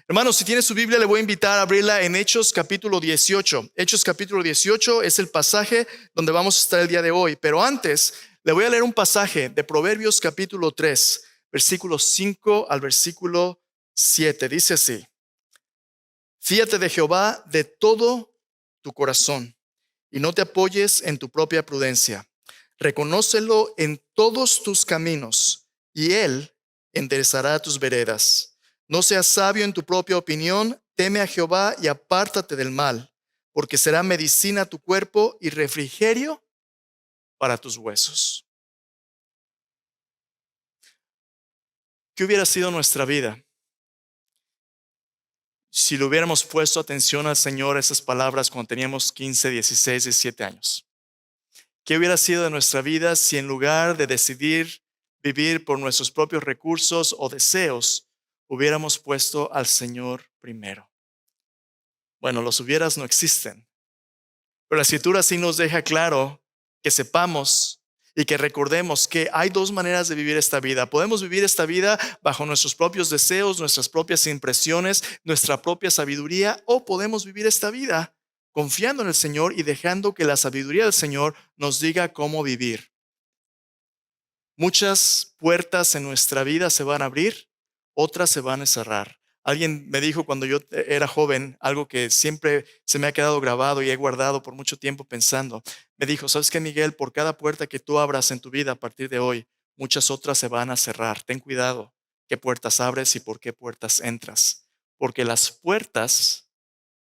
Hermanos, si tiene su Biblia, le voy a invitar a abrirla en Hechos capítulo 18. Hechos capítulo 18 es el pasaje donde vamos a estar el día de hoy. Pero antes, le voy a leer un pasaje de Proverbios capítulo 3, versículo 5 al versículo 7. Dice así: Fíate de Jehová de todo tu corazón y no te apoyes en tu propia prudencia. Reconócelo en todos tus caminos y Él enderezará tus veredas. No seas sabio en tu propia opinión, teme a Jehová y apártate del mal, porque será medicina a tu cuerpo y refrigerio para tus huesos. ¿Qué hubiera sido nuestra vida si le hubiéramos puesto atención al Señor a esas palabras cuando teníamos 15, 16, 17 años? ¿Qué hubiera sido de nuestra vida si en lugar de decidir vivir por nuestros propios recursos o deseos, hubiéramos puesto al Señor primero? Bueno, los hubieras no existen, pero la Escritura sí nos deja claro que sepamos y que recordemos que hay dos maneras de vivir esta vida. Podemos vivir esta vida bajo nuestros propios deseos, nuestras propias impresiones, nuestra propia sabiduría, o podemos vivir esta vida confiando en el Señor y dejando que la sabiduría del Señor nos diga cómo vivir. Muchas puertas en nuestra vida se van a abrir, otras se van a cerrar. Alguien me dijo cuando yo era joven algo que siempre se me ha quedado grabado y he guardado por mucho tiempo pensando. Me dijo: ¿sabes qué, Miguel? Por cada puerta que tú abras en tu vida a partir de hoy, muchas otras se van a cerrar. Ten cuidado qué puertas abres y por qué puertas entras, porque las puertas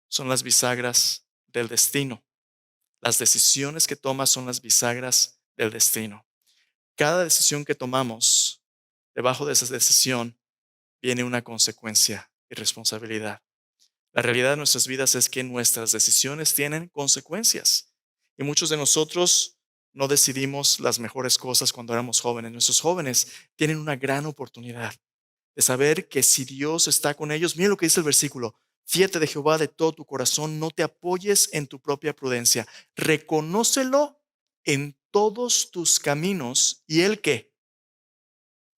son las bisagras del destino. Las decisiones que tomas son las bisagras del destino. Cada decisión que tomamos, debajo de esa decisión viene una consecuencia y responsabilidad. La realidad de nuestras vidas es que nuestras decisiones tienen consecuencias. Y muchos de nosotros no decidimos las mejores cosas cuando éramos jóvenes. Nuestros jóvenes tienen una gran oportunidad de saber que si Dios está con ellos, mira lo que dice el versículo: fíate de Jehová de todo tu corazón, no te apoyes en tu propia prudencia, reconócelo en todos tus caminos. ¿Y Él qué?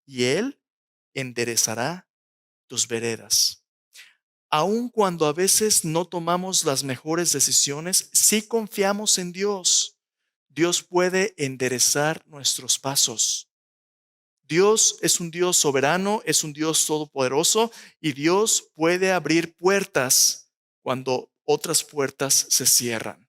Y Él enderezará tus veredas. Aun cuando a veces no tomamos las mejores decisiones, si confiamos en Dios, Dios puede enderezar nuestros pasos. Dios es un Dios soberano, es un Dios todopoderoso, y Dios puede abrir puertas cuando otras puertas se cierran.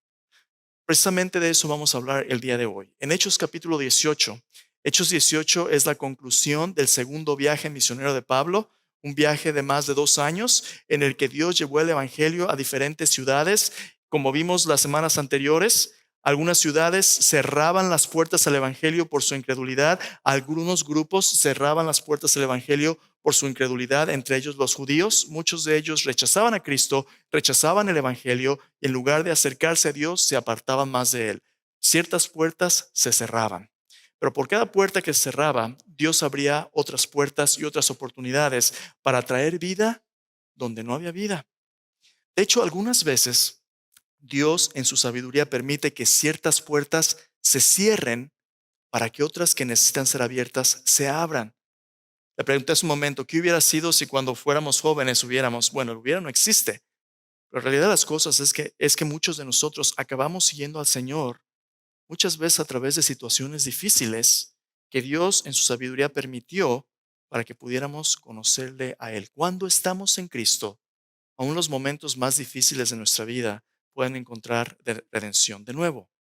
Precisamente de eso vamos a hablar el día de hoy. En Hechos capítulo 18, Hechos 18 es la conclusión del segundo viaje misionero de Pablo, un viaje de más de 2 años en el que Dios llevó el evangelio a diferentes ciudades. Como vimos las semanas anteriores, algunas ciudades cerraban las puertas al evangelio por su incredulidad. Algunos grupos cerraban las puertas al evangelio por su incredulidad, entre ellos los judíos. Muchos de ellos rechazaban a Cristo, rechazaban el evangelio y en lugar de acercarse a Dios se apartaban más de él. Ciertas puertas se cerraban, pero por cada puerta que se cerraba, Dios abría otras puertas y otras oportunidades para traer vida donde no había vida. De hecho, algunas veces Dios en su sabiduría permite que ciertas puertas se cierren para que otras que necesitan ser abiertas se abran. Le pregunté hace un momento: ¿qué hubiera sido si cuando fuéramos jóvenes hubiéramos? Bueno, el hubiera no existe. Pero la realidad de las cosas es que muchos de nosotros acabamos siguiendo al Señor muchas veces a través de situaciones difíciles que Dios en su sabiduría permitió para que pudiéramos conocerle a Él. Cuando estamos en Cristo, aún los momentos más difíciles de nuestra vida pueden encontrar redención. De nuevo,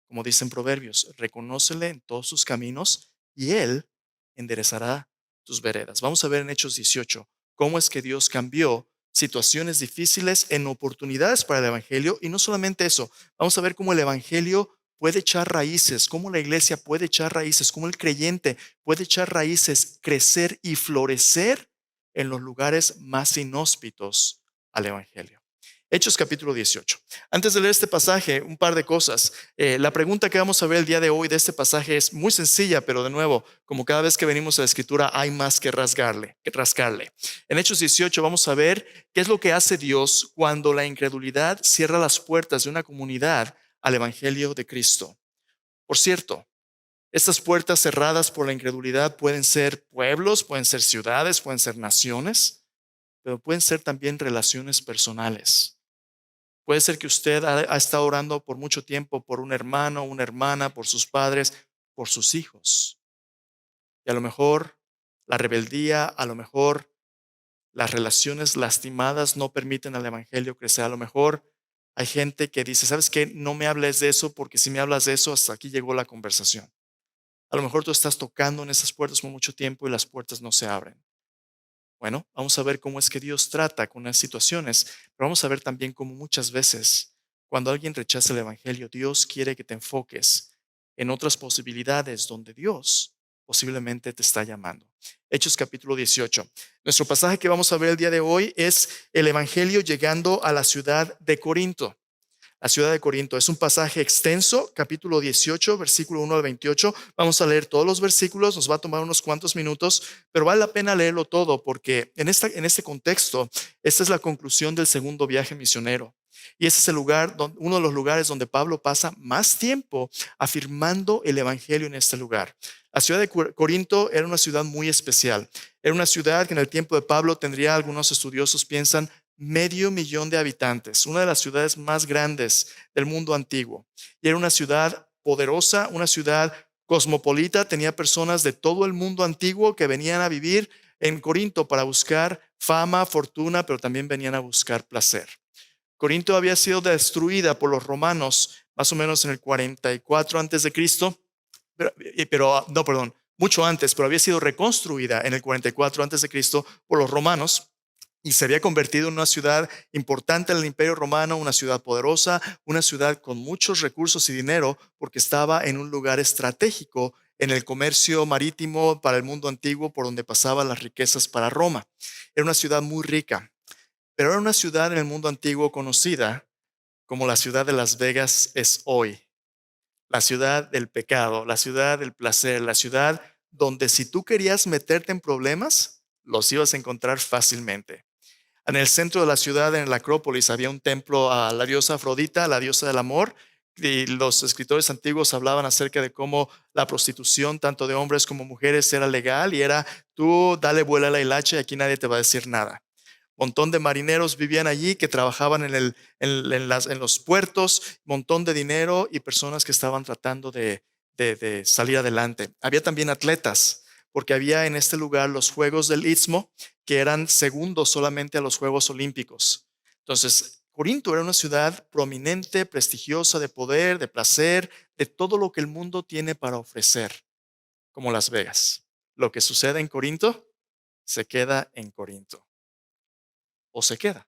como dicen Proverbios, reconócele en todos sus caminos y Él enderezará tus veredas. Vamos a ver en Hechos 18 cómo es que Dios cambió situaciones difíciles en oportunidades para el evangelio. Y no solamente eso, vamos a ver cómo el evangelio puede echar raíces, cómo la iglesia puede echar raíces, cómo el creyente puede echar raíces, crecer y florecer en los lugares más inhóspitos al evangelio. Hechos capítulo 18. Antes de leer este pasaje, un par de cosas. La pregunta que vamos a ver el día de hoy de este pasaje es muy sencilla, pero de nuevo, como cada vez que venimos a la escritura, hay más que rascarle. En Hechos 18 vamos a ver qué es lo que hace Dios cuando la incredulidad cierra las puertas de una comunidad al evangelio de Cristo. Por cierto, estas puertas cerradas por la incredulidad pueden ser pueblos, pueden ser ciudades, pueden ser naciones. pero pueden ser también relaciones personales. Puede ser que usted ha estado orando por mucho tiempo por un hermano, una hermana, por sus padres, por sus hijos. Y a lo mejor la rebeldía, a lo mejor las relaciones lastimadas no permiten al evangelio crecer. A lo mejor hay gente que dice, ¿sabes qué? No me hables de eso porque si me hablas de eso, hasta aquí llegó la conversación. A lo mejor tú estás tocando en esas puertas por mucho tiempo y las puertas no se abren. Bueno, vamos a ver cómo es que Dios trata con las situaciones, pero vamos a ver también cómo muchas veces cuando alguien rechaza el evangelio, Dios quiere que te enfoques en otras posibilidades donde Dios posiblemente te está llamando. Hechos capítulo 18. Nuestro pasaje que vamos a ver el día de hoy es el evangelio llegando a la ciudad de Corinto. La ciudad de Corinto. Es un pasaje extenso, capítulo 18, versículo 1 al 28. Vamos a leer todos los versículos, nos va a tomar unos cuantos minutos, pero vale la pena leerlo todo porque en este contexto, esta es la conclusión del segundo viaje misionero. Y ese es el lugar, uno de los lugares donde Pablo pasa más tiempo afirmando el evangelio en este lugar. La ciudad de Corinto era una ciudad muy especial. Era una ciudad que en el tiempo de Pablo tendría, algunos estudiosos piensan, 500,000 de habitantes, una de las ciudades más grandes del mundo antiguo. Y era una ciudad poderosa, una ciudad cosmopolita, tenía personas de todo el mundo antiguo que venían a vivir en Corinto para buscar fama, fortuna, pero también venían a buscar placer. Corinto había sido destruida por los romanos más o menos en el 44 antes de Cristo, pero no, perdón, mucho antes, pero había sido reconstruida en el 44 antes de Cristo por los romanos y se había convertido en una ciudad importante en el Imperio Romano, una ciudad poderosa, una ciudad con muchos recursos y dinero, porque estaba en un lugar estratégico en el comercio marítimo para el mundo antiguo, por donde pasaban las riquezas para Roma. Era una ciudad muy rica, pero era una ciudad en el mundo antiguo conocida como la ciudad de Las Vegas es hoy, la ciudad del pecado, la ciudad del placer, la ciudad donde si tú querías meterte en problemas, los ibas a encontrar fácilmente. En el centro de la ciudad, en la Acrópolis, había un templo a la diosa Afrodita, la diosa del amor, y los escritores antiguos hablaban acerca de cómo la prostitución, tanto de hombres como mujeres, era legal y era tú dale vuela a la hilacha y aquí nadie te va a decir nada. Montón de marineros vivían allí que trabajaban en los puertos, montón de dinero y personas que estaban tratando de salir adelante. Había también atletas, porque había en este lugar los Juegos del Istmo, que eran segundos solamente a los Juegos Olímpicos. Entonces, Corinto era una ciudad prominente, prestigiosa, de poder, de placer, de todo lo que el mundo tiene para ofrecer, como Las Vegas. Lo que sucede en Corinto, se queda en Corinto o se queda,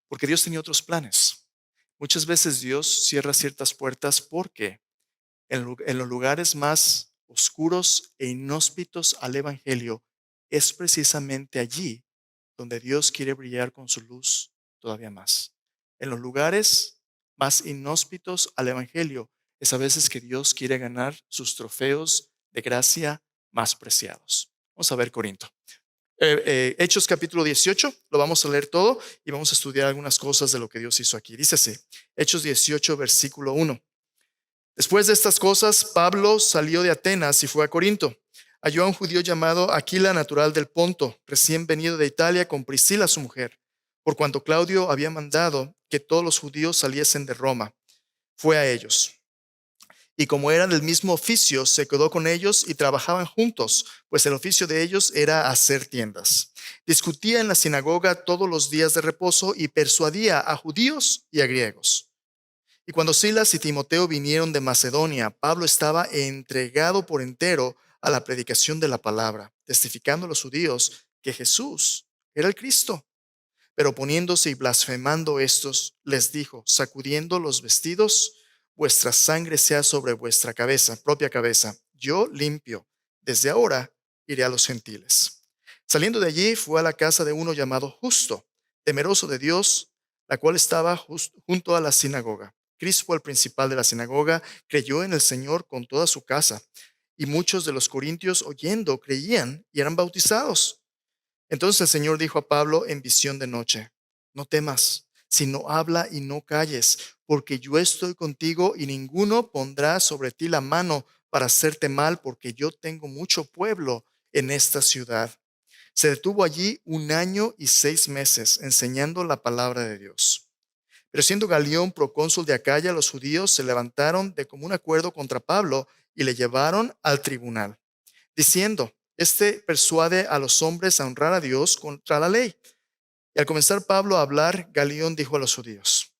porque Dios tenía otros planes. Muchas veces Dios cierra ciertas puertas porque en los lugares más oscuros e inhóspitos al Evangelio es precisamente allí donde Dios quiere brillar con su luz todavía más. En los lugares más inhóspitos al Evangelio es a veces que Dios quiere ganar sus trofeos de gracia más preciados. Vamos a ver Corinto. Hechos capítulo 18, lo vamos a leer todo y vamos a estudiar algunas cosas de lo que Dios hizo aquí. Dice así, Hechos 18, versículo 1. Después de estas cosas, Pablo salió de Atenas y fue a Corinto. Halló a un judío llamado Aquila, natural del Ponto, recién venido de Italia con Priscila, su mujer, por cuanto Claudio había mandado que todos los judíos saliesen de Roma. Fue a ellos. Y como eran del mismo oficio, se quedó con ellos y trabajaban juntos, pues el oficio de ellos era hacer tiendas. Discutía en la sinagoga todos los días de reposo y persuadía a judíos y a griegos. Y cuando Silas y Timoteo vinieron de Macedonia, Pablo estaba entregado por entero a la predicación de la palabra, testificando a los judíos que Jesús era el Cristo. Pero poniéndose y blasfemando estos, les dijo, sacudiendo los vestidos, vuestra sangre sea sobre vuestra cabeza, propia cabeza. Yo limpio. Desde ahora iré a los gentiles. Saliendo de allí, fue a la casa de uno llamado Justo, temeroso de Dios, la cual estaba junto a la sinagoga. Crispo, el principal de la sinagoga, creyó en el Señor con toda su casa, y muchos de los corintios oyendo creían y eran bautizados. Entonces el Señor dijo a Pablo en visión de noche, no temas, sino habla y no calles, porque yo estoy contigo y ninguno pondrá sobre ti la mano para hacerte mal, porque yo tengo mucho pueblo en esta ciudad. Se detuvo allí 1 año y 6 meses enseñando la palabra de Dios. Pero siendo Galión procónsul de Acaya, los judíos se levantaron de común acuerdo contra Pablo y le llevaron al tribunal, diciendo: Este persuade a los hombres a honrar a Dios contra la ley. Y al comenzar Pablo a hablar, Galión dijo a los judíos: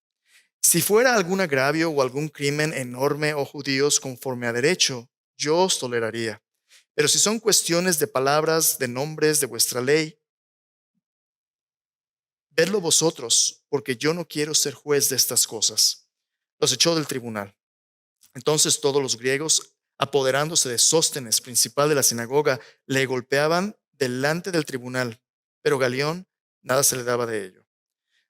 Si fuera algún agravio o algún crimen enorme, oh judíos, conforme a derecho, yo os toleraría. Pero si son cuestiones de palabras, de nombres, de vuestra ley, vedlo vosotros, porque yo no quiero ser juez de estas cosas. Los echó del tribunal. Entonces todos los griegos, apoderándose de Sóstenes, principal de la sinagoga, le golpeaban delante del tribunal, pero Galión nada se le daba de ello.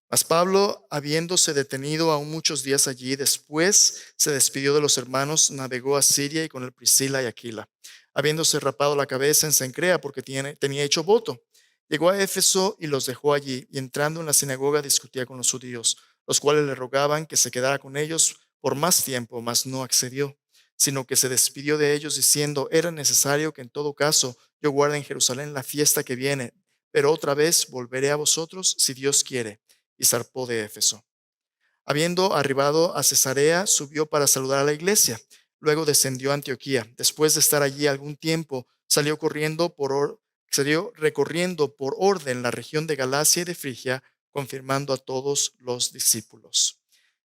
Mas Pablo, habiéndose detenido aún muchos días allí, después se despidió de los hermanos, navegó a Siria y con él Priscila y Aquila, habiéndose rapado la cabeza en Cencrea porque tenía hecho voto. Llegó a Éfeso y los dejó allí, y entrando en la sinagoga discutía con los judíos, los cuales le rogaban que se quedara con ellos por más tiempo, mas no accedió, sino que se despidió de ellos diciendo: Era necesario que en todo caso yo guarde en Jerusalén la fiesta que viene, pero otra vez volveré a vosotros si Dios quiere. Y zarpó de Éfeso. Habiendo arribado a Cesarea, subió para saludar a la iglesia. Luego descendió a Antioquía. Después de estar allí algún tiempo, salió recorriendo por orden la región de Galacia y de Frigia, confirmando a todos los discípulos.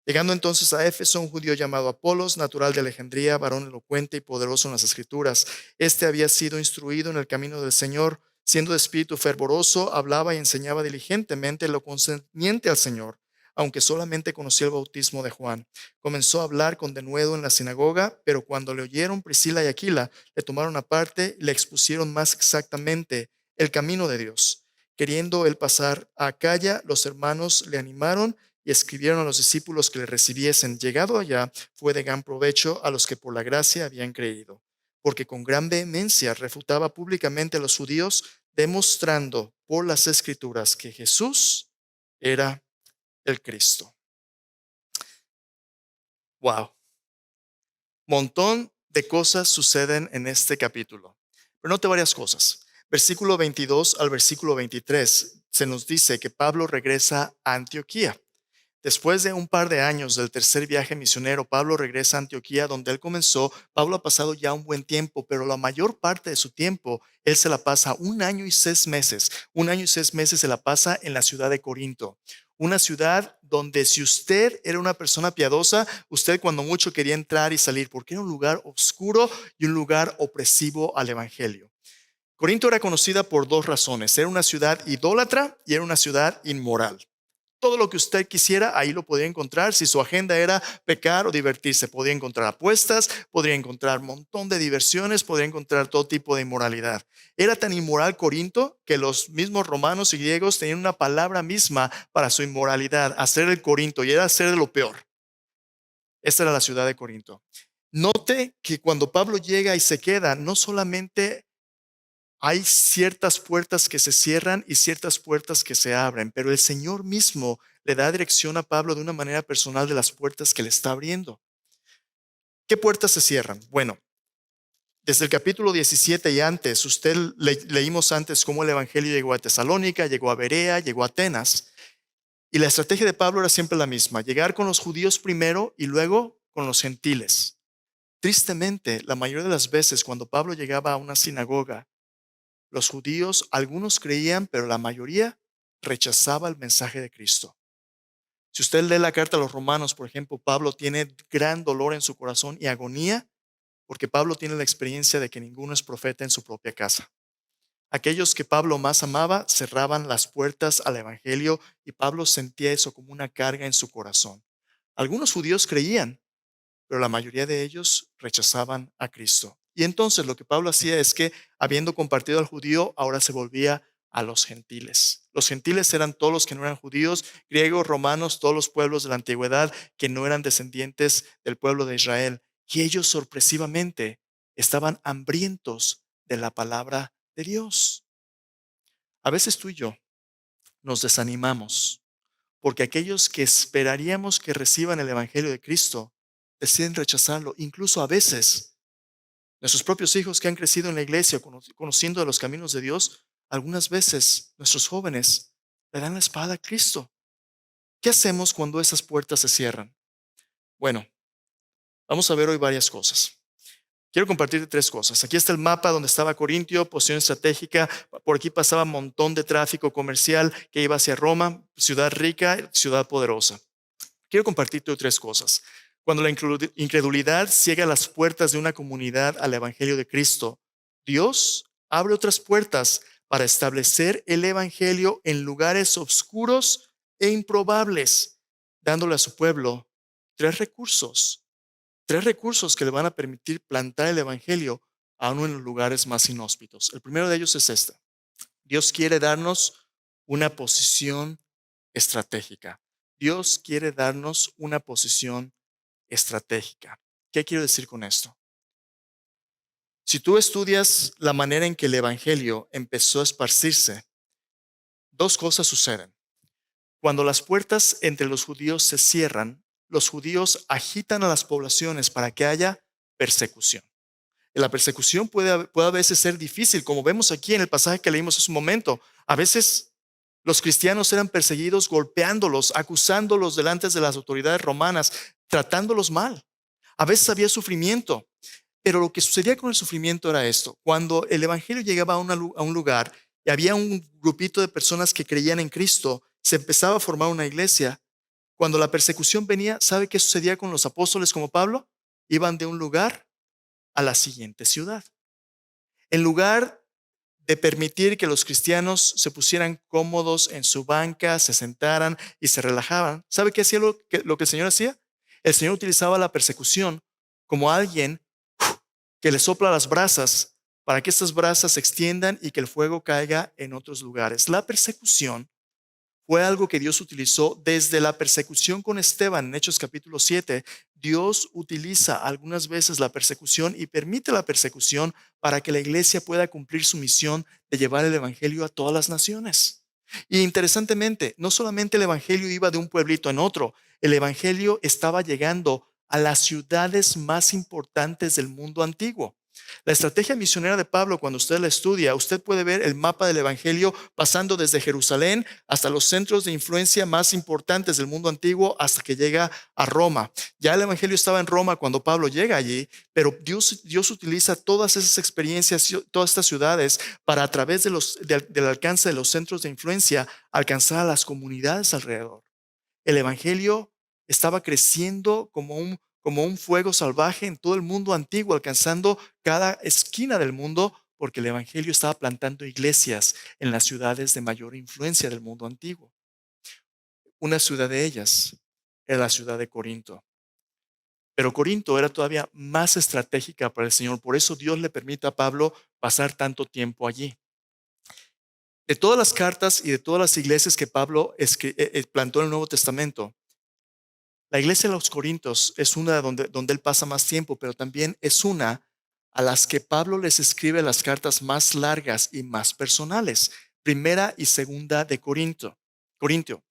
Llegando entonces a Éfeso, un judío llamado Apolos, natural de Alejandría, varón elocuente y poderoso en las Escrituras. Este había sido instruido en el camino del Señor, siendo de espíritu fervoroso, hablaba y enseñaba diligentemente lo concerniente al Señor, aunque solamente conocía el bautismo de Juan. Comenzó a hablar con denuedo en la sinagoga, pero cuando le oyeron Priscila y Aquila, le tomaron aparte y le expusieron más exactamente el camino de Dios. Queriendo él pasar a Acaya, los hermanos le animaron y escribieron a los discípulos que le recibiesen. Llegado allá, fue de gran provecho a los que por la gracia habían creído, porque con gran vehemencia refutaba públicamente a los judíos, demostrando por las Escrituras que Jesús era el Cristo. Wow, montón de cosas suceden en este capítulo. Pero note varias cosas. Versículo 22 al versículo 23 se nos dice que Pablo regresa a Antioquía. Después de un par de años del tercer viaje misionero, Pablo regresa a Antioquía, donde él comenzó. Pablo ha pasado ya un buen tiempo, pero la mayor parte de su tiempo, él se la pasa 1 año y 6 meses. 1 año y 6 meses se la pasa en la ciudad de Corinto. Una ciudad donde si usted era una persona piadosa, usted cuando mucho quería entrar y salir, porque era un lugar oscuro y un lugar opresivo al evangelio. Corinto era conocida por dos razones. Era una ciudad idólatra y era una ciudad inmoral. Todo lo que usted quisiera, ahí lo podía encontrar. Si su agenda era pecar o divertirse, podía encontrar apuestas, podría encontrar un montón de diversiones, podría encontrar todo tipo de inmoralidad. Era tan inmoral Corinto que los mismos romanos y griegos tenían una palabra misma para su inmoralidad: hacer el Corinto, y era hacer de lo peor. Esta era la ciudad de Corinto. Note que cuando Pablo llega y se queda, no solamente hay ciertas puertas que se cierran y ciertas puertas que se abren, pero el Señor mismo le da dirección a Pablo de una manera personal de las puertas que le está abriendo. ¿Qué puertas se cierran? Bueno, desde el capítulo 17 y antes, leímos antes cómo el Evangelio llegó a Tesalónica, llegó a Berea, llegó a Atenas. Y la estrategia de Pablo era siempre la misma: llegar con los judíos primero y luego con los gentiles. Tristemente, la mayoría de las veces cuando Pablo llegaba a una sinagoga, los judíos, algunos creían, pero la mayoría rechazaba el mensaje de Cristo. Si usted lee la carta a los romanos, por ejemplo, Pablo tiene gran dolor en su corazón y agonía, porque Pablo tiene la experiencia de que ninguno es profeta en su propia casa. Aquellos que Pablo más amaba cerraban las puertas al evangelio, y Pablo sentía eso como una carga en su corazón. Algunos judíos creían, pero la mayoría de ellos rechazaban a Cristo. Y entonces lo que Pablo hacía es que, habiendo compartido al judío, ahora se volvía a los gentiles. Los gentiles eran todos los que no eran judíos, griegos, romanos, todos los pueblos de la antigüedad que no eran descendientes del pueblo de Israel. Y ellos sorpresivamente estaban hambrientos de la palabra de Dios. A veces tú y yo nos desanimamos porque aquellos que esperaríamos que reciban el evangelio de Cristo deciden rechazarlo. Incluso a veces nuestros propios hijos que han crecido en la iglesia conociendo de los caminos de Dios, Algunas veces nuestros jóvenes le dan la espalda a Cristo. ¿Qué hacemos cuando esas puertas se cierran? Bueno, vamos a ver hoy varias cosas. Quiero compartirte tres cosas. Aquí está el mapa donde estaba Corintio, posición estratégica. Por aquí pasaba un montón de tráfico comercial que iba hacia Roma, ciudad rica, ciudad poderosa. Quiero compartirte hoy tres cosas. Cuando la incredulidad ciega las puertas de una comunidad al Evangelio de Cristo, Dios abre otras puertas para establecer el Evangelio en lugares oscuros e improbables, dándole a su pueblo tres recursos. Tres recursos que le van a permitir plantar el Evangelio aún en los lugares más inhóspitos. El primero de ellos es este. Dios quiere darnos una posición estratégica. Dios quiere darnos una posición estratégica. ¿Qué quiero decir con esto? Si tú estudias la manera en que el Evangelio empezó a esparcirse, dos cosas suceden. Cuando las puertas entre los judíos se cierran, los judíos agitan a las poblaciones para que haya persecución. La persecución puede a veces ser difícil, como vemos aquí en el pasaje que leímos hace un momento. A veces los cristianos eran perseguidos golpeándolos, acusándolos delante de las autoridades romanas, tratándolos mal. A veces había sufrimiento, pero lo que sucedía con el sufrimiento era esto. Cuando el evangelio llegaba a un lugar y había un grupito de personas que creían en Cristo, se empezaba a formar una iglesia. Cuando la persecución venía, ¿sabe qué sucedía con los apóstoles como Pablo? Iban de un lugar a la siguiente ciudad. En lugar de permitir que los cristianos se pusieran cómodos en su banca, se sentaran y se relajaban, ¿sabe qué hacía lo que el Señor hacía? El Señor utilizaba la persecución como alguien que le sopla las brasas para que estas brasas se extiendan y que el fuego caiga en otros lugares. La persecución fue algo que Dios utilizó desde la persecución con Esteban en Hechos capítulo 7. Dios utiliza algunas veces la persecución y permite la persecución para que la iglesia pueda cumplir su misión de llevar el evangelio a todas las naciones. Y interesantemente, no solamente el evangelio iba de un pueblito en otro, el evangelio estaba llegando a las ciudades más importantes del mundo antiguo. La estrategia misionera de Pablo, cuando usted la estudia, usted puede ver el mapa del evangelio pasando desde Jerusalén hasta los centros de influencia más importantes del mundo antiguo hasta que llega a Roma. Ya el evangelio estaba en Roma cuando Pablo llega allí, pero Dios utiliza todas esas experiencias, todas estas ciudades para a través del alcance de los centros de influencia alcanzar a las comunidades alrededor. El evangelio estaba creciendo como un fuego salvaje en todo el mundo antiguo, alcanzando cada esquina del mundo, porque el evangelio estaba plantando iglesias en las ciudades de mayor influencia del mundo antiguo. Una ciudad de ellas era la ciudad de Corinto. Pero Corinto era todavía más estratégica para el Señor. Por eso Dios le permite a Pablo pasar tanto tiempo allí. De todas las cartas y de todas las iglesias que Pablo plantó en el Nuevo Testamento, la iglesia de los Corintios es una donde él pasa más tiempo, pero también es una a las que Pablo les escribe las cartas más largas y más personales. Primera y segunda de Corintio.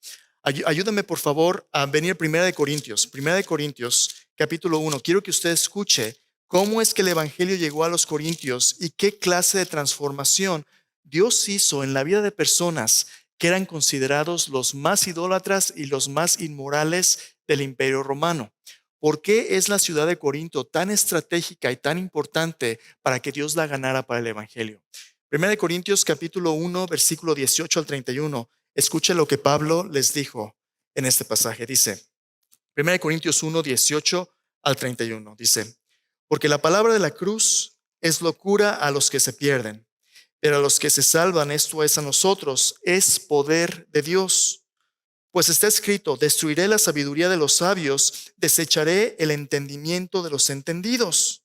Ayúdame por favor a venir Primera de Corintios. Primera de Corintios, capítulo 1. Quiero que usted escuche cómo es que el evangelio llegó a los Corintios y qué clase de transformación Dios hizo en la vida de personas que eran considerados los más idólatras y los más inmorales del Imperio Romano. ¿Por qué es la ciudad de Corinto tan estratégica y tan importante para que Dios la ganara para el Evangelio? Primera de Corintios capítulo 1, versículo 18 al 31. Escuche lo que Pablo les dijo en este pasaje. Dice, Primera de Corintios 1, 18 al 31. Dice, porque la palabra de la cruz es locura a los que se pierden, pero a los que se salvan, esto es a nosotros, es poder de Dios. Pues está escrito, destruiré la sabiduría de los sabios, desecharé el entendimiento de los entendidos.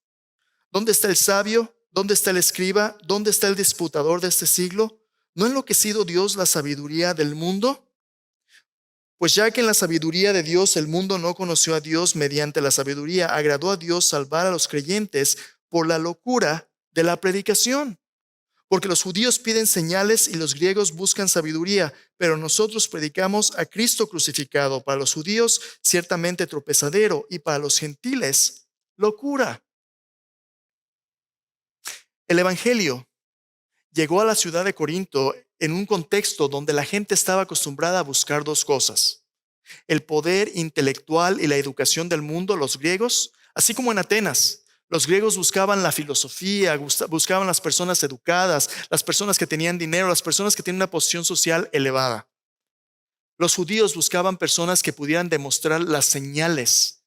¿Dónde está el sabio? ¿Dónde está el escriba? ¿Dónde está el disputador de este siglo? ¿No ha enloquecido Dios la sabiduría del mundo? Pues ya que en la sabiduría de Dios el mundo no conoció a Dios mediante la sabiduría, agradó a Dios salvar a los creyentes por la locura de la predicación. Porque los judíos piden señales y los griegos buscan sabiduría, pero nosotros predicamos a Cristo crucificado, para los judíos ciertamente tropezadero y para los gentiles locura. El evangelio llegó a la ciudad de Corinto en un contexto donde la gente estaba acostumbrada a buscar dos cosas: el poder intelectual y la educación del mundo, los griegos, así como en Atenas. Los griegos buscaban la filosofía, buscaban las personas educadas, las personas que tenían dinero, las personas que tienen una posición social elevada. Los judíos buscaban personas que pudieran demostrar las señales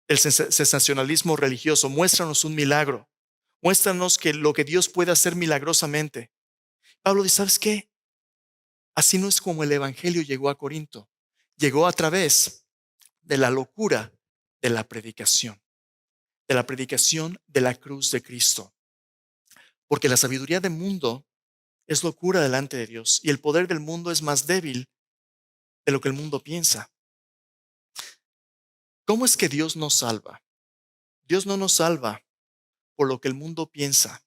del sensacionalismo religioso. Muéstranos un milagro. Muéstranos que lo que Dios puede hacer milagrosamente. Pablo dice, ¿sabes qué? Así no es como el evangelio llegó a Corinto. Llegó a través de la locura de la predicación de la cruz de Cristo. Porque la sabiduría del mundo es locura delante de Dios y el poder del mundo es más débil de lo que el mundo piensa. ¿Cómo es que Dios nos salva? Dios no nos salva por lo que el mundo piensa.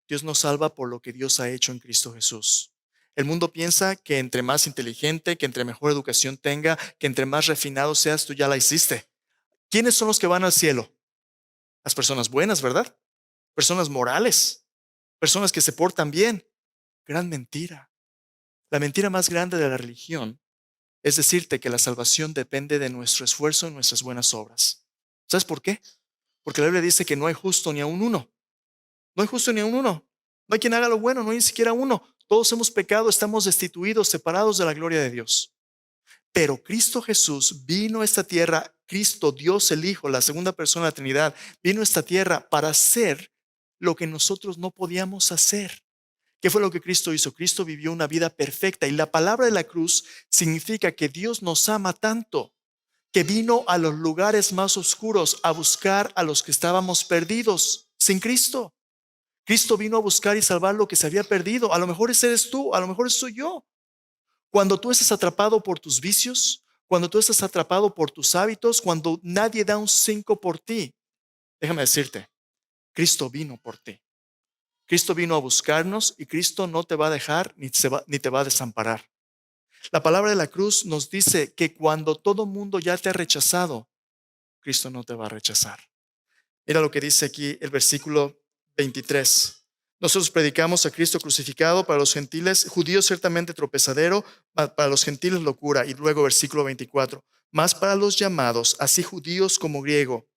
Dios nos salva por lo que Dios ha hecho en Cristo Jesús. El mundo piensa que entre más inteligente, que entre mejor educación tenga, que entre más refinado seas, tú ya la hiciste. ¿Quiénes son los que van al cielo? Las personas buenas, ¿verdad? Personas morales, personas que se portan bien. Gran mentira. La mentira más grande de la religión es decirte que la salvación depende de nuestro esfuerzo y nuestras buenas obras. ¿Sabes por qué? Porque la Biblia dice que no hay justo ni aun uno. No hay justo ni aun uno. No hay quien haga lo bueno, no hay ni siquiera uno. Todos hemos pecado, estamos destituidos, separados de la gloria de Dios. Pero Cristo Jesús vino a esta tierra, Cristo, Dios el Hijo, la segunda persona de la Trinidad, vino a esta tierra para hacer lo que nosotros no podíamos hacer. ¿Qué fue lo que Cristo hizo? Cristo vivió una vida perfecta y la palabra de la cruz significa que Dios nos ama tanto que vino a los lugares más oscuros a buscar a los que estábamos perdidos sin Cristo. Cristo vino a buscar y salvar lo que se había perdido. A lo mejor ese eres tú, a lo mejor soy yo. Cuando tú estás atrapado por tus vicios, cuando tú estás atrapado por tus hábitos, cuando nadie da un 5 por ti, déjame decirte, Cristo vino por ti. Cristo vino a buscarnos y Cristo no te va a dejar ni te va a desamparar. La palabra de la cruz nos dice que cuando todo mundo ya te ha rechazado, Cristo no te va a rechazar. Mira lo que dice aquí el versículo 23. Nosotros predicamos a Cristo crucificado, para los gentiles, judíos ciertamente tropezadero, para los gentiles locura. Y luego versículo 24. Más para los llamados, así judíos como griego,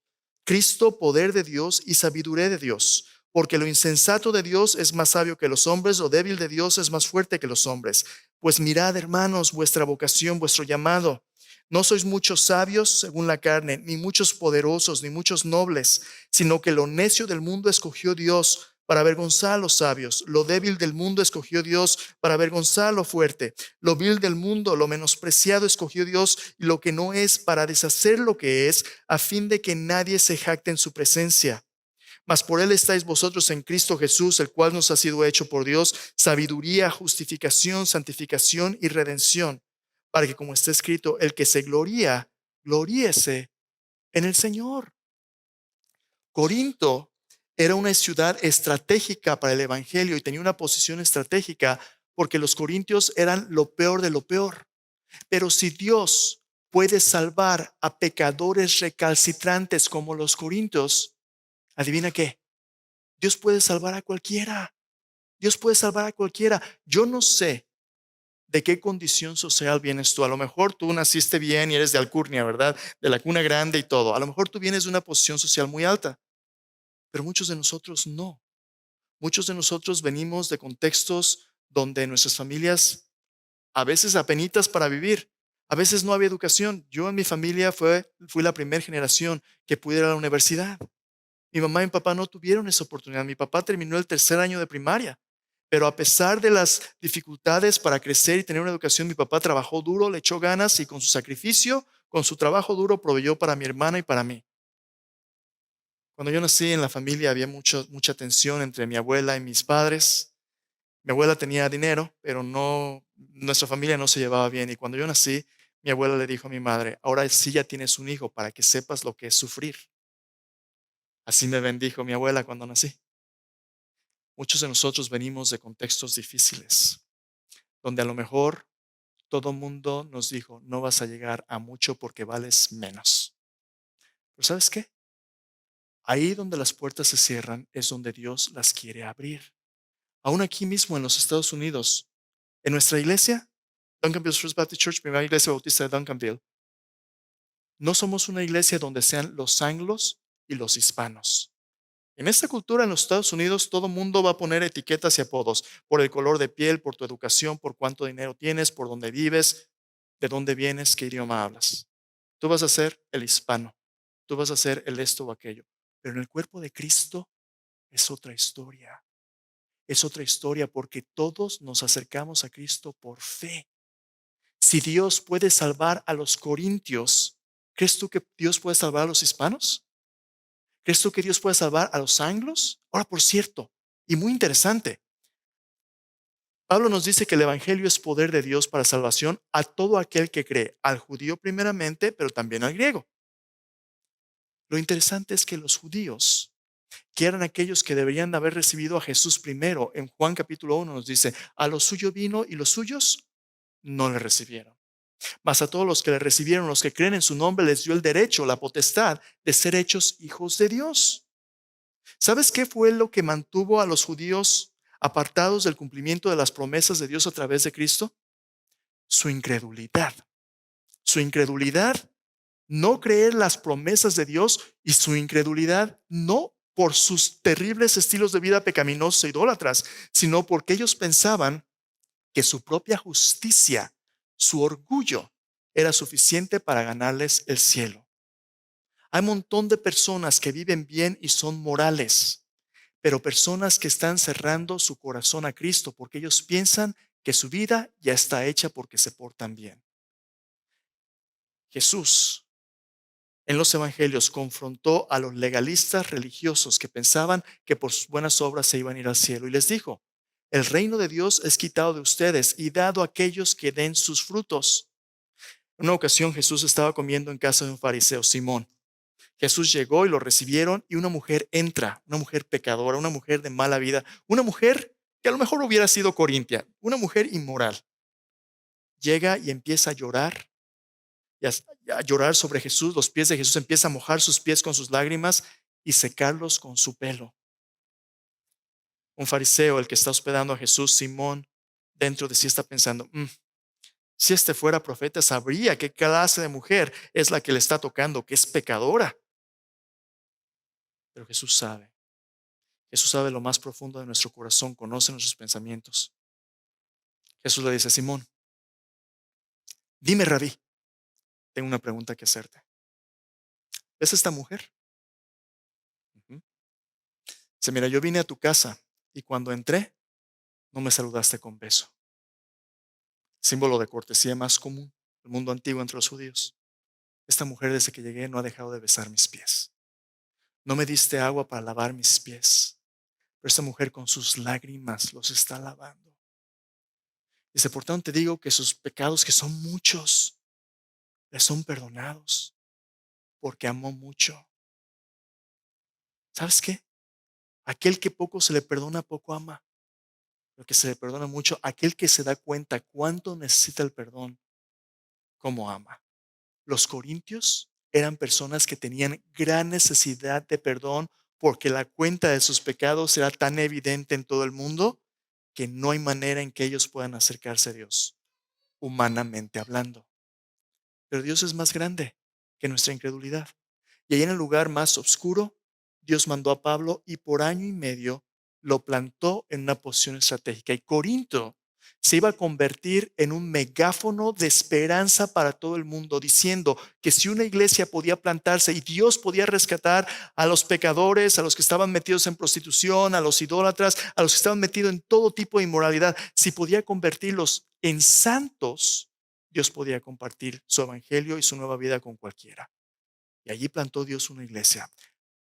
Cristo poder de Dios y sabiduría de Dios. Porque lo insensato de Dios es más sabio que los hombres, lo débil de Dios es más fuerte que los hombres. Pues mirad, hermanos, vuestra vocación, vuestro llamado. No sois muchos sabios según la carne, ni muchos poderosos, ni muchos nobles, sino que lo necio del mundo escogió Dios para avergonzar a los sabios. Lo débil del mundo escogió Dios para avergonzar a lo fuerte. Lo vil del mundo, lo menospreciado escogió Dios, y lo que no es para deshacer lo que es, a fin de que nadie se jacte en su presencia. Mas por él estáis vosotros en Cristo Jesús, el cual nos ha sido hecho por Dios sabiduría, justificación, santificación y redención, para que, como está escrito, el que se gloría, gloríese en el Señor. Corinto era una ciudad estratégica para el evangelio y tenía una posición estratégica porque los corintios eran lo peor de lo peor. Pero si Dios puede salvar a pecadores recalcitrantes como los corintios, adivina qué, Dios puede salvar a cualquiera. Dios puede salvar a cualquiera. Yo no sé de qué condición social vienes tú. A lo mejor tú naciste bien y eres de alcurnia, ¿verdad? De la cuna grande y todo. A lo mejor tú vienes de una posición social muy alta, pero muchos de nosotros no. Muchos de nosotros venimos de contextos donde nuestras familias a veces apenitas para vivir. A veces no había educación. Yo en mi familia fui la primera generación que pude ir a la universidad. Mi mamá y mi papá no tuvieron esa oportunidad. Mi papá terminó el tercer año de primaria, pero a pesar de las dificultades para crecer y tener una educación, mi papá trabajó duro, le echó ganas y con su sacrificio, con su trabajo duro, proveyó para mi hermana y para mí. Cuando yo nací en la familia había mucha tensión entre mi abuela y mis padres. Mi abuela tenía dinero, pero nuestra familia no se llevaba bien. Y cuando yo nací, mi abuela le dijo a mi madre, ahora sí ya tienes un hijo para que sepas lo que es sufrir. Así me bendijo mi abuela cuando nací. Muchos de nosotros venimos de contextos difíciles, donde a lo mejor todo mundo nos dijo, no vas a llegar a mucho porque vales menos. Pero ¿sabes qué? Ahí donde las puertas se cierran es donde Dios las quiere abrir. Aún aquí mismo en los Estados Unidos, en nuestra iglesia, Duncanville First Baptist Church, primera iglesia bautista de Duncanville, no somos una iglesia donde sean los anglos y los hispanos. En esta cultura en los Estados Unidos, todo mundo va a poner etiquetas y apodos por el color de piel, por tu educación, por cuánto dinero tienes, por dónde vives, de dónde vienes, qué idioma hablas. Tú vas a ser el hispano, tú vas a ser el esto o aquello. Pero en el cuerpo de Cristo es otra historia. Es otra historia porque todos nos acercamos a Cristo por fe. Si Dios puede salvar a los corintios, ¿crees tú que Dios puede salvar a los hispanos? ¿Crees tú que Dios puede salvar a los anglos? Ahora, por cierto, y muy interesante, Pablo nos dice que el Evangelio es poder de Dios para salvación a todo aquel que cree, al judío primeramente, pero también al griego. Lo interesante es que los judíos, que eran aquellos que deberían haber recibido a Jesús primero, en Juan capítulo 1 nos dice, a lo suyo vino y los suyos no le recibieron. Mas a todos los que le recibieron, los que creen en su nombre, les dio el derecho, la potestad de ser hechos hijos de Dios. ¿Sabes qué fue lo que mantuvo a los judíos apartados del cumplimiento de las promesas de Dios a través de Cristo? Su incredulidad. Su incredulidad, no creer las promesas de Dios, y su incredulidad no por sus terribles estilos de vida pecaminosos e idólatras, sino porque ellos pensaban que su propia justicia, su orgullo, era suficiente para ganarles el cielo. Hay un montón de personas que viven bien y son morales, pero personas que están cerrando su corazón a Cristo porque ellos piensan que su vida ya está hecha porque se portan bien. Jesús en los evangelios confrontó a los legalistas religiosos que pensaban que por sus buenas obras se iban a ir al cielo y les dijo, el reino de Dios es quitado de ustedes y dado a aquellos que den sus frutos. En una ocasión Jesús estaba comiendo en casa de un fariseo, Simón. Jesús llegó y lo recibieron y una mujer entra, una mujer pecadora, una mujer de mala vida, una mujer que a lo mejor hubiera sido corintia, una mujer inmoral. Llega y empieza a llorar, y a llorar sobre Jesús, los pies de Jesús, empieza a mojar sus pies con sus lágrimas y secarlos con su pelo. Un fariseo, el que está hospedando a Jesús, Simón, dentro de sí está pensando, si este fuera profeta, sabría qué clase de mujer es la que le está tocando, que es pecadora. Pero Jesús sabe lo más profundo de nuestro corazón, conoce nuestros pensamientos. Jesús le dice, Simón, dime, Rabí, tengo una pregunta que hacerte. ¿Es esta mujer? Ujú. Dice, mira, yo vine a tu casa y cuando entré, no me saludaste con beso. Símbolo de cortesía más común del mundo antiguo entre los judíos. Esta mujer desde que llegué no ha dejado de besar mis pies. No me diste agua para lavar mis pies, pero esta mujer con sus lágrimas los está lavando. Dice, por tanto te digo que sus pecados, que son muchos, les son perdonados porque amó mucho. ¿Sabes qué? Aquel que poco se le perdona, poco ama. Lo que se le perdona mucho, aquel que se da cuenta cuánto necesita el perdón, cómo ama. Los corintios eran personas que tenían gran necesidad de perdón porque la cuenta de sus pecados era tan evidente en todo el mundo que no hay manera en que ellos puedan acercarse a Dios, humanamente hablando. Pero Dios es más grande que nuestra incredulidad. Y ahí en el lugar más oscuro, Dios mandó a Pablo y por año y medio lo plantó en una posición estratégica. Y Corinto se iba a convertir en un megáfono de esperanza para todo el mundo, diciendo que si una iglesia podía plantarse y Dios podía rescatar a los pecadores, a los que estaban metidos en prostitución, a los idólatras, a los que estaban metidos en todo tipo de inmoralidad, si podía convertirlos en santos, Dios podía compartir su evangelio y su nueva vida con cualquiera. Y allí plantó Dios una iglesia.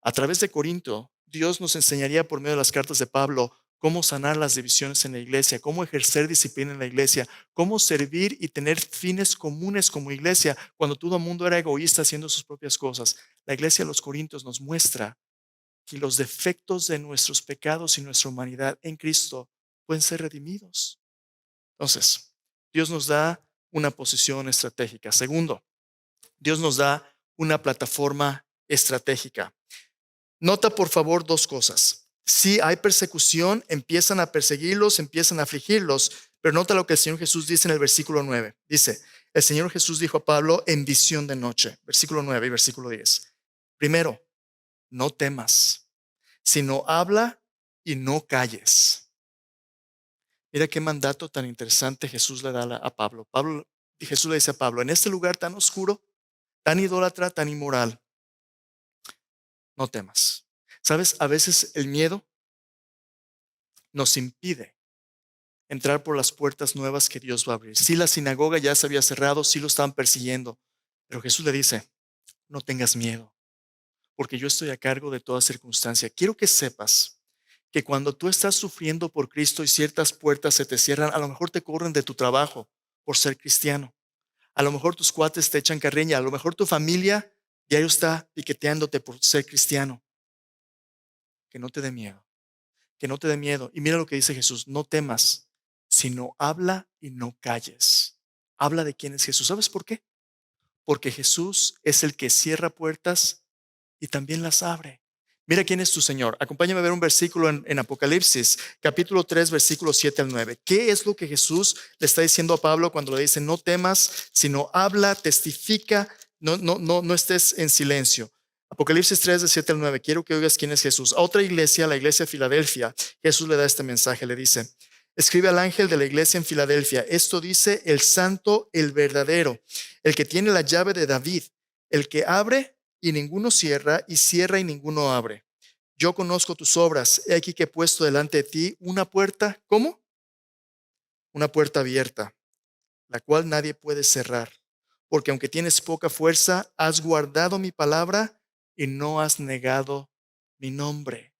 A través de Corinto, Dios nos enseñaría por medio de las cartas de Pablo cómo sanar las divisiones en la iglesia, cómo ejercer disciplina en la iglesia, cómo servir y tener fines comunes como iglesia cuando todo el mundo era egoísta haciendo sus propias cosas. La iglesia de los Corintios nos muestra que los defectos de nuestros pecados y nuestra humanidad en Cristo pueden ser redimidos. Entonces, Dios nos da una posición estratégica. Segundo, Dios nos da una plataforma estratégica. Nota por favor dos cosas. Sí hay persecución, empiezan a perseguirlos, empiezan a afligirlos, pero nota lo que el Señor Jesús dice en el versículo 9. Dice, el Señor Jesús dijo a Pablo en visión de noche, versículo 9 y versículo 10. Primero, no temas, sino habla y no calles. Mira qué mandato tan interesante Jesús le da a Pablo. Y Jesús le dice a Pablo, en este lugar tan oscuro, tan idólatra, tan inmoral, no temas. ¿Sabes? A veces el miedo nos impide entrar por las puertas nuevas que Dios va a abrir. Si la sinagoga ya se había cerrado, si lo estaban persiguiendo, pero Jesús le dice, no tengas miedo, porque yo estoy a cargo de toda circunstancia. Quiero que sepas que cuando tú estás sufriendo por Cristo y ciertas puertas se te cierran, a lo mejor te corren de tu trabajo por ser cristiano. A lo mejor tus cuates te echan carreña, a lo mejor tu familia diario está piqueteándote por ser cristiano. Que no te dé miedo, que no te dé miedo. Y mira lo que dice Jesús, no temas, sino habla y no calles. Habla de quién es Jesús. ¿Sabes por qué? Porque Jesús es el que cierra puertas y también las abre. Mira quién es tu Señor. Acompáñame a ver un versículo en Apocalipsis, capítulo 3, versículos 7 al 9. ¿Qué es lo que Jesús le está diciendo a Pablo cuando le dice, no temas, sino habla, testifica, no estés en silencio? Apocalipsis 3, de 7 al 9. Quiero que oigas quién es Jesús. A otra iglesia, la iglesia de Filadelfia, Jesús le da este mensaje. Le dice, escribe al ángel de la iglesia en Filadelfia. Esto dice el santo, el verdadero, el que tiene la llave de David, el que abre y ninguno cierra, y cierra y ninguno abre. Yo conozco tus obras. He aquí que he puesto delante de ti una puerta. ¿Cómo? Una puerta abierta, la cual nadie puede cerrar. Porque aunque tienes poca fuerza, has guardado mi palabra y no has negado mi nombre.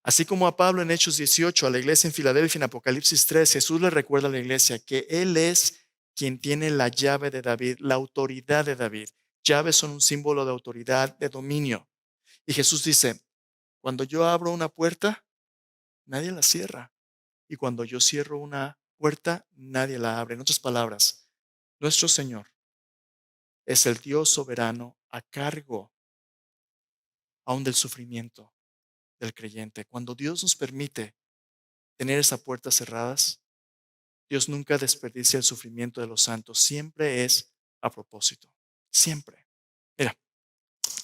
Así como a Pablo en Hechos 18, a la iglesia en Filadelfia en Apocalipsis 3, Jesús le recuerda a la iglesia que Él es quien tiene la llave de David, la autoridad de David. Llaves son un símbolo de autoridad, de dominio. Y Jesús dice, cuando yo abro una puerta, nadie la cierra. Y cuando yo cierro una puerta, nadie la abre. En otras palabras, nuestro Señor es el Dios soberano a cargo aún del sufrimiento del creyente. Cuando Dios nos permite tener esas puertas cerradas, Dios nunca desperdicia el sufrimiento de los santos. Siempre es a propósito. Siempre. Mira,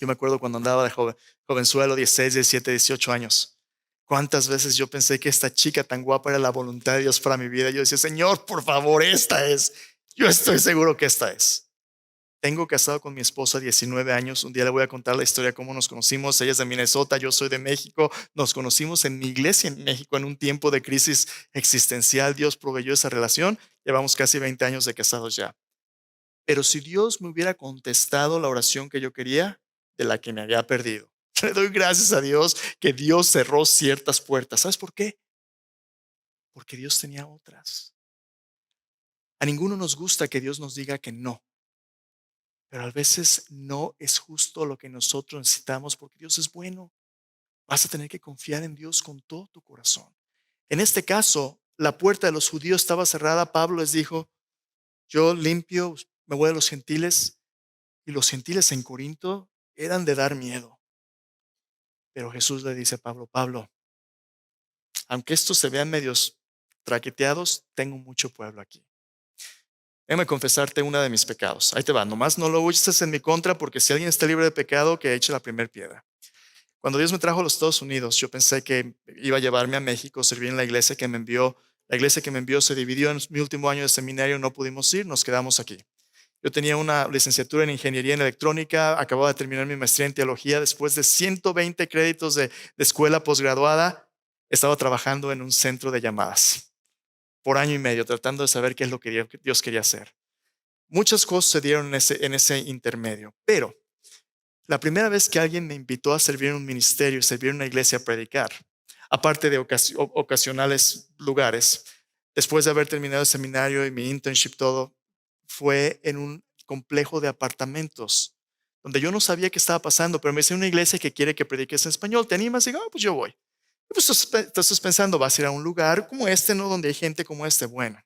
yo me acuerdo cuando andaba de jovenzuelo, 16, 17, 18 años. ¿Cuántas veces yo pensé que esta chica tan guapa era la voluntad de Dios para mi vida? Yo decía, Señor, por favor, esta es. Yo estoy seguro que esta es. Tengo casado con mi esposa 19 años. Un día le voy a contar la historia, cómo nos conocimos. Ella es de Minnesota, yo soy de México. Nos conocimos en mi iglesia en México en un tiempo de crisis existencial. Dios proveyó esa relación. Llevamos casi 20 años de casados ya. Pero si Dios me hubiera contestado la oración que yo quería, de la que me había perdido. Le doy gracias a Dios que Dios cerró ciertas puertas. ¿Sabes por qué? Porque Dios tenía otras. A ninguno nos gusta que Dios nos diga que no. Pero a veces no es justo lo que nosotros necesitamos porque Dios es bueno. Vas a tener que confiar en Dios con todo tu corazón. En este caso, la puerta de los judíos estaba cerrada. Pablo les dijo, yo limpio, me voy a los gentiles. Y los gentiles en Corinto eran de dar miedo. Pero Jesús le dice a Pablo, Pablo, aunque estos se vean medios traqueteados, tengo mucho pueblo aquí. Déjame confesarte uno de mis pecados. Ahí te va, nomás no lo uses en mi contra porque si alguien está libre de pecado, que eche la primera piedra. Cuando Dios me trajo a los Estados Unidos, yo pensé que iba a llevarme a México, servir en la iglesia que me envió. La iglesia que me envió se dividió en mi último año de seminario, no pudimos ir, nos quedamos aquí. Yo tenía una licenciatura en ingeniería en electrónica, acababa de terminar mi maestría en teología. Después de 120 créditos de escuela posgraduada, estaba trabajando en un centro de llamadas por año y medio, tratando de saber qué es lo que Dios quería hacer. Muchas cosas se dieron en ese intermedio, pero la primera vez que alguien me invitó a servir en un ministerio, servir en una iglesia a predicar, aparte de ocasionales lugares, después de haber terminado el seminario y mi internship todo, fue en un complejo de apartamentos donde yo no sabía qué estaba pasando, pero me decía una iglesia que quiere que prediques en español. ¿Te animas? Y digo, pues yo voy. Y pues estás pensando, vas a ir a un lugar como este, ¿no? Donde hay gente como este. Bueno,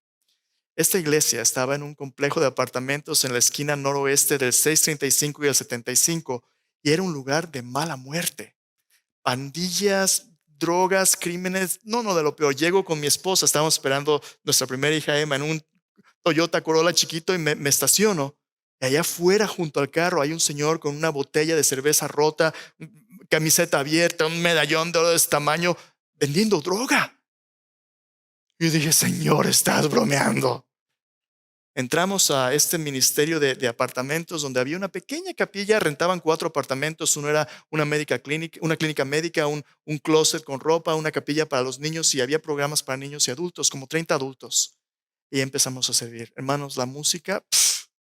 esta iglesia estaba en un complejo de apartamentos en la esquina noroeste del 635 y el 75 y era un lugar de mala muerte. Pandillas, drogas, crímenes, no, de lo peor. Llego con mi esposa, estábamos esperando nuestra primera hija Emma en un Toyota Corolla chiquito y me estaciono. Y allá afuera, junto al carro, hay un señor con una botella de cerveza rota, camiseta abierta, un medallón de oro de este tamaño, vendiendo droga. Y yo dije, Señor, estás bromeando. Entramos a este ministerio de apartamentos donde había una pequeña capilla, rentaban 4 apartamentos, uno era una clínica médica, un closet con ropa, una capilla para los niños y había programas para niños y adultos, como 30 adultos. Y empezamos a servir. Hermanos, la música,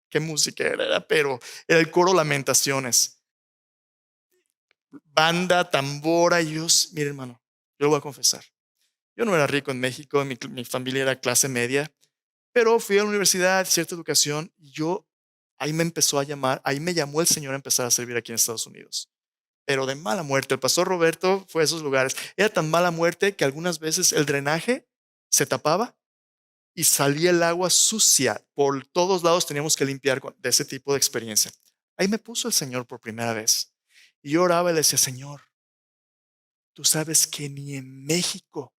qué música era, pero era el coro Lamentaciones, banda, tambora y mire hermano, yo lo voy a confesar. Yo no era rico en México, mi familia era clase media, pero fui a la universidad, cierta educación, y ahí me empezó a llamar, ahí me llamó el Señor a empezar a servir aquí en Estados Unidos. Pero de mala muerte, el pastor Roberto fue a esos lugares. Era tan mala muerte que algunas veces el drenaje se tapaba y salía el agua sucia. Por todos lados teníamos que limpiar de ese tipo de experiencia. Ahí me puso el Señor por primera vez. Y yo oraba y le decía, Señor, tú sabes que ni en México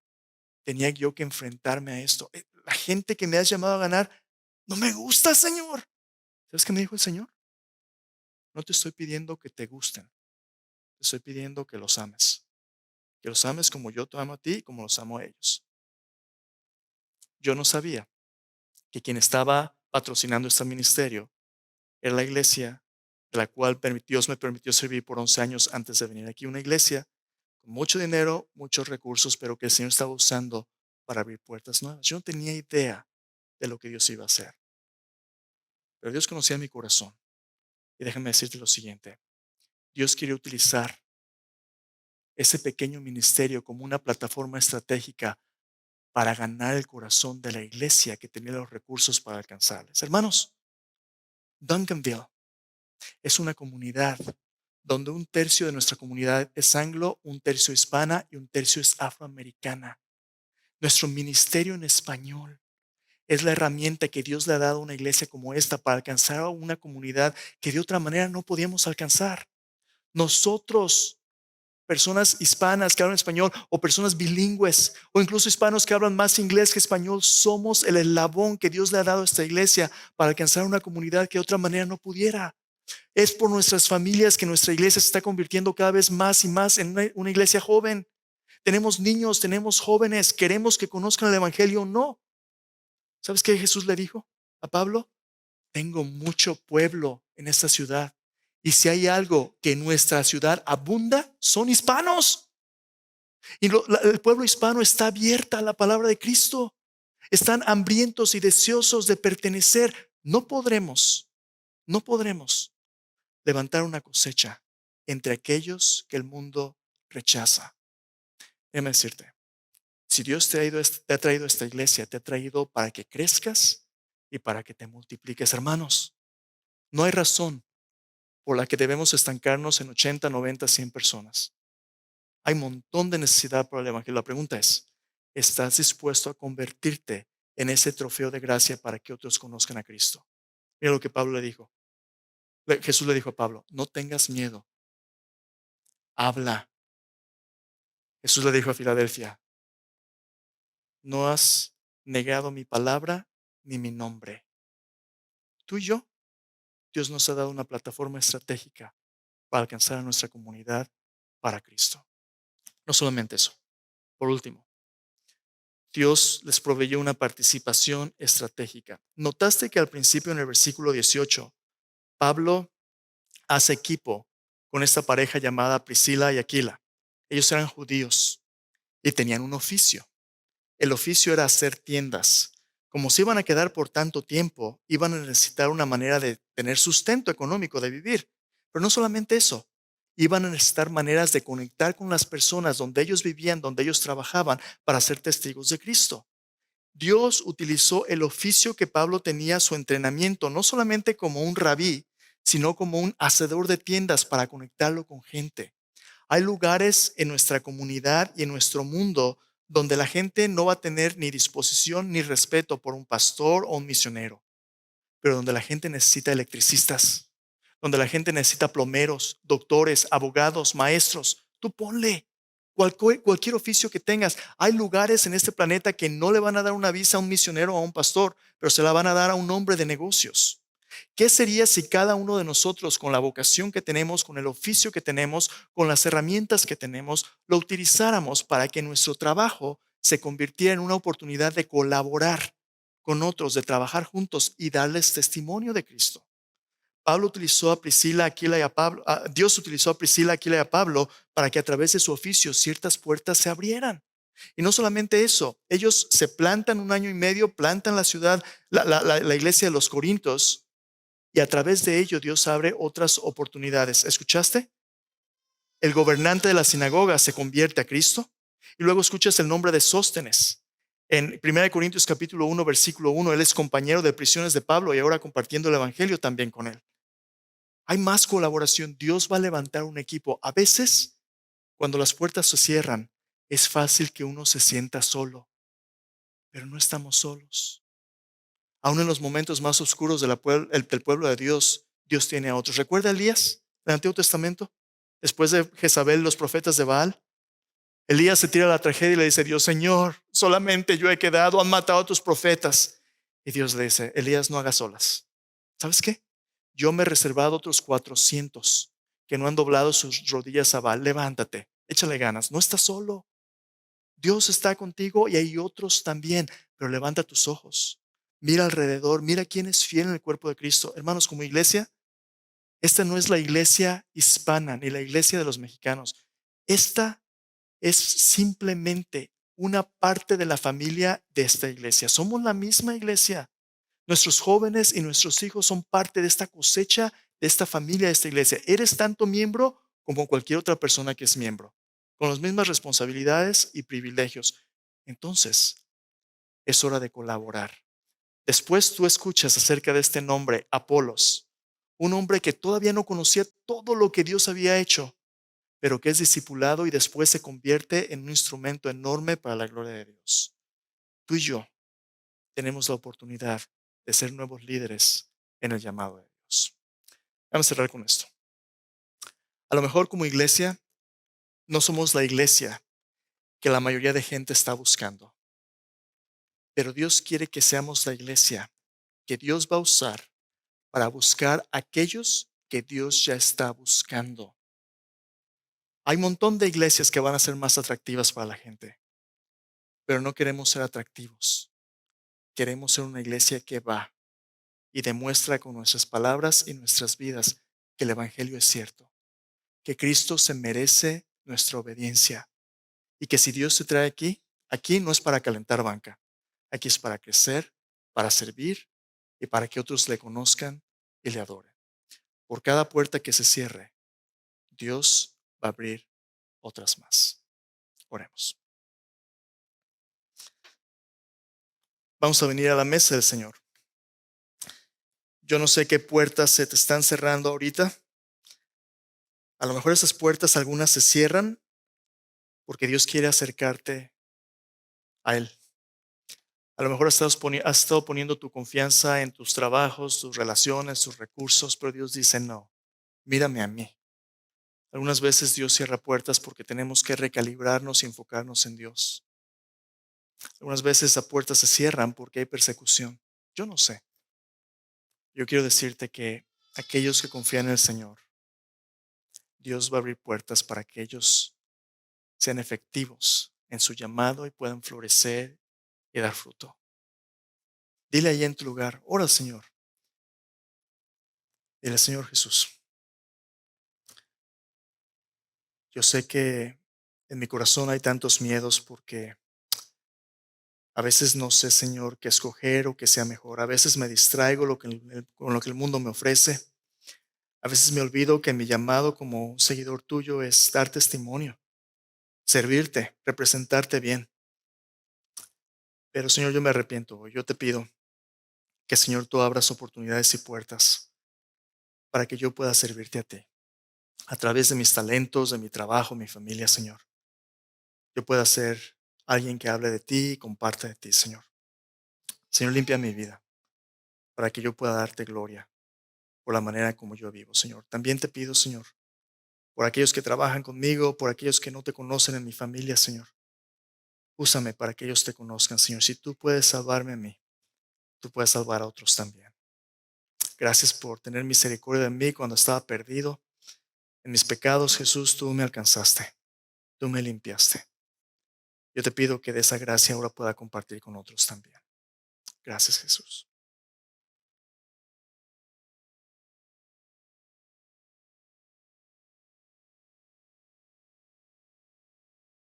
tenía yo que enfrentarme a esto. La gente que me has llamado a ganar no me gusta, Señor. ¿Sabes qué me dijo el Señor? No te estoy pidiendo que te gusten, te estoy pidiendo que los ames. Que los ames como yo te amo a ti y como los amo a ellos. Yo no sabía que quien estaba patrocinando este ministerio era la iglesia de la cual Dios me permitió servir por 11 años antes de venir aquí. Una iglesia con mucho dinero, muchos recursos, pero que el Señor estaba usando para abrir puertas nuevas. Yo no tenía idea de lo que Dios iba a hacer, pero Dios conocía mi corazón. Y déjame decirte lo siguiente. Dios quería utilizar ese pequeño ministerio como una plataforma estratégica para ganar el corazón de la iglesia que tenía los recursos para alcanzarles. Hermanos, Duncanville es una comunidad donde un tercio de nuestra comunidad es anglo, un tercio hispana y un tercio es afroamericana. Nuestro ministerio en español es la herramienta que Dios le ha dado a una iglesia como esta para alcanzar a una comunidad que de otra manera no podíamos alcanzar. Nosotros, personas hispanas que hablan español o personas bilingües o incluso hispanos que hablan más inglés que español, somos el eslabón que Dios le ha dado a esta iglesia para alcanzar una comunidad que de otra manera no pudiera. Es por nuestras familias que nuestra iglesia se está convirtiendo cada vez más y más en una iglesia joven. Tenemos niños, tenemos jóvenes, queremos que conozcan el evangelio o no. ¿Sabes qué Jesús le dijo a Pablo? Tengo mucho pueblo en esta ciudad. Y si hay algo que en nuestra ciudad abunda, son hispanos. Y el pueblo hispano está abierta a la palabra de Cristo. Están hambrientos y deseosos de pertenecer. No podremos levantar una cosecha entre aquellos que el mundo rechaza. Déjame decirte, si Dios te ha traído a esta iglesia, te ha traído para que crezcas y para que te multipliques. Hermanos, no hay razón por la que debemos estancarnos en 80, 90, 100 personas. Hay un montón de necesidad por el evangelio. La pregunta es, ¿estás dispuesto a convertirte en ese trofeo de gracia para que otros conozcan a Cristo? Mira lo que Pablo le dijo. Jesús le dijo a Pablo, no tengas miedo, habla. Jesús le dijo a Filadelfia, no has negado mi palabra ni mi nombre. Tú y yo, Dios nos ha dado una plataforma estratégica para alcanzar a nuestra comunidad para Cristo. No solamente eso. Por último, Dios les proveyó una participación estratégica. ¿Notaste que al principio en el versículo 18, Pablo hace equipo con esta pareja llamada Priscila y Aquila? Ellos eran judíos y tenían un oficio. El oficio era hacer tiendas. Como se iban a quedar por tanto tiempo, iban a necesitar una manera de tener sustento económico, de vivir. Pero no solamente eso, iban a necesitar maneras de conectar con las personas donde ellos vivían, donde ellos trabajaban, para ser testigos de Cristo. Dios utilizó el oficio que Pablo tenía, su entrenamiento, no solamente como un rabí, sino como un hacedor de tiendas para conectarlo con gente. Hay lugares en nuestra comunidad y en nuestro mundo donde la gente no va a tener ni disposición ni respeto por un pastor o un misionero, pero donde la gente necesita electricistas, donde la gente necesita plomeros, doctores, abogados, maestros. Tú ponle. Cualquier oficio que tengas. Hay lugares en este planeta que no le van a dar una visa a un misionero o a un pastor, pero se la van a dar a un hombre de negocios. ¿Qué sería si cada uno de nosotros, con la vocación que tenemos, con el oficio que tenemos, con las herramientas que tenemos, lo utilizáramos para que nuestro trabajo se convirtiera en una oportunidad de colaborar con otros, de trabajar juntos y darles testimonio de Cristo? Pablo utilizó a Priscila, Aquila y a Pablo, Dios utilizó a Priscila, Aquila y a Pablo para que a través de su oficio ciertas puertas se abrieran. Y no solamente eso, ellos se plantan un año y medio, plantan la ciudad, la iglesia de los Corintios, y a través de ello Dios abre otras oportunidades. ¿Escuchaste? El gobernante de la sinagoga se convierte a Cristo, y luego escuchas el nombre de Sóstenes. En 1 capítulo 1, versículo 1, él es compañero de prisiones de Pablo y ahora compartiendo el evangelio también con él. Hay más colaboración. Dios va a levantar un equipo. A veces, cuando las puertas se cierran, es fácil que uno se sienta solo, pero no estamos solos. Aún en los momentos más oscuros del pueblo de Dios, Dios tiene a otros. ¿Recuerda a Elías del Antiguo Testamento? Después de Jezabel, los profetas de Baal, Elías se tira a la tragedia y le dice: Dios, Señor, solamente yo he quedado, han matado a tus profetas. Y Dios le dice: Elías, no hagas olas. ¿Sabes qué? Yo me he reservado otros 400 que no han doblado sus rodillas a Baal. Levántate, échale ganas, no estás solo. Dios está contigo y hay otros también, pero levanta tus ojos. Mira alrededor, mira quién es fiel en el cuerpo de Cristo. Hermanos, como iglesia, esta no es la iglesia hispana ni la iglesia de los mexicanos. Esta es simplemente una parte de la familia de esta iglesia. Somos la misma iglesia. Nuestros jóvenes y nuestros hijos son parte de esta cosecha, de esta familia, de esta iglesia. Eres tanto miembro como cualquier otra persona que es miembro, con las mismas responsabilidades y privilegios. Entonces, es hora de colaborar. Después tú escuchas acerca de este nombre, Apolos, un hombre que todavía no conocía todo lo que Dios había hecho, pero que es discipulado y después se convierte en un instrumento enorme para la gloria de Dios. Tú y yo tenemos la oportunidad de ser nuevos líderes en el llamado de Dios. Vamos a cerrar con esto. A lo mejor como iglesia no somos la iglesia que la mayoría de gente está buscando, pero Dios quiere que seamos la iglesia que Dios va a usar para buscar a aquellos que Dios ya está buscando. Hay un montón de iglesias que van a ser más atractivas para la gente, pero no queremos ser atractivos. Queremos ser una iglesia que va y demuestra con nuestras palabras y nuestras vidas que el evangelio es cierto, que Cristo se merece nuestra obediencia y que si Dios te trae aquí, aquí no es para calentar banca, aquí es para crecer, para servir y para que otros le conozcan y le adoren. Por cada puerta que se cierre, Dios va a abrir otras más. Oremos. Vamos a venir a la mesa del Señor. Yo no sé qué puertas se te están cerrando ahorita. A lo mejor esas puertas algunas se cierran porque Dios quiere acercarte a Él. A lo mejor has estado poniendo tu confianza en tus trabajos, tus relaciones, tus recursos, pero Dios dice: no, mírame a mí. Algunas veces Dios cierra puertas porque tenemos que recalibrarnos y enfocarnos en Dios. Algunas veces esas puertas se cierran porque hay persecución. Yo no sé. Yo quiero decirte que aquellos que confían en el Señor, Dios va a abrir puertas para que ellos sean efectivos en su llamado y puedan florecer y dar fruto. Dile ahí en tu lugar: ora al Señor. Dile: Señor Jesús, yo sé que en mi corazón hay tantos miedos porque a veces no sé, Señor, qué escoger o qué sea mejor. A veces me distraigo con lo que el mundo me ofrece. A veces me olvido que mi llamado como un seguidor tuyo es dar testimonio, servirte, representarte bien. Pero Señor, yo me arrepiento hoy. Yo te pido que, Señor, tú abras oportunidades y puertas para que yo pueda servirte a ti a través de mis talentos, de mi trabajo, mi familia, Señor. Yo pueda ser alguien que hable de ti y comparte de ti, Señor. Señor, limpia mi vida para que yo pueda darte gloria por la manera como yo vivo, Señor. También te pido, Señor, por aquellos que trabajan conmigo, por aquellos que no te conocen en mi familia, Señor. Úsame para que ellos te conozcan, Señor. Si tú puedes salvarme a mí, tú puedes salvar a otros también. Gracias por tener misericordia de mí cuando estaba perdido. En mis pecados, Jesús, tú me alcanzaste, tú me limpiaste. Yo te pido que de esa gracia ahora pueda compartir con otros también. Gracias, Jesús.